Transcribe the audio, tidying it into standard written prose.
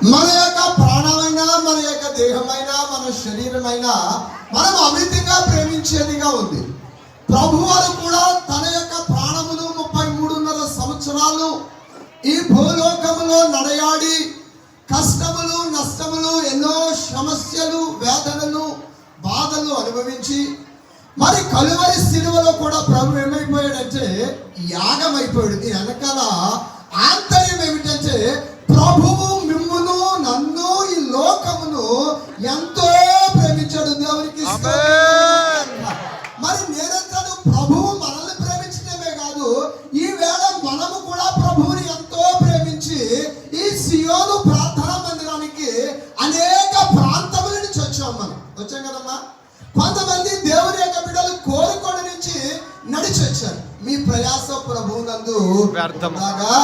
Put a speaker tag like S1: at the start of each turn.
S1: మన యొక్క ప్రాణమైన, మన యొక్క దేహమైన, మన శరీరమైన మనం అమితంగా ప్రేమించేదిగా ఉంది. ప్రభువారు కూడా తన యొక్క ప్రాణమును 33.5 సంవత్సరాలు ఈ భూలోకములో నడయాడి కష్టములు, నష్టములు, ఎన్నో సమస్యలు, వేదనలు, బాధలు అనుభవించి మరి కలువరి సిలువలో కూడా ప్రభు ఏమైపోయాడంటే యాగమైపోయాడు. దీని వెనకాల ఆంతర్యం ఏమిటంటే ప్రభువు మిమ్మును, నన్ను, ఈ లోకమును ఎంతో ప్రేమించాడు. దేవునికి మరి నేనంటాను, ప్రభువు మనల్ని ప్రేమించడమే కాదు, ఈ వేళ మనము కూడా ప్రభువుని ఎంతో ప్రేమించి ఈ సియోను ప్రార్థనా మందిరానికి అనేక ప్రాంతముల నుంచి వచ్చాం. మనం వచ్చాం కదమ్మా. కొంతమంది దేవుని యొక్క బిడ్డలు కోరుకొండ నుంచి నడిచి వచ్చారు. మీ ప్రయాస ప్రభువునందు వ్యర్థంగా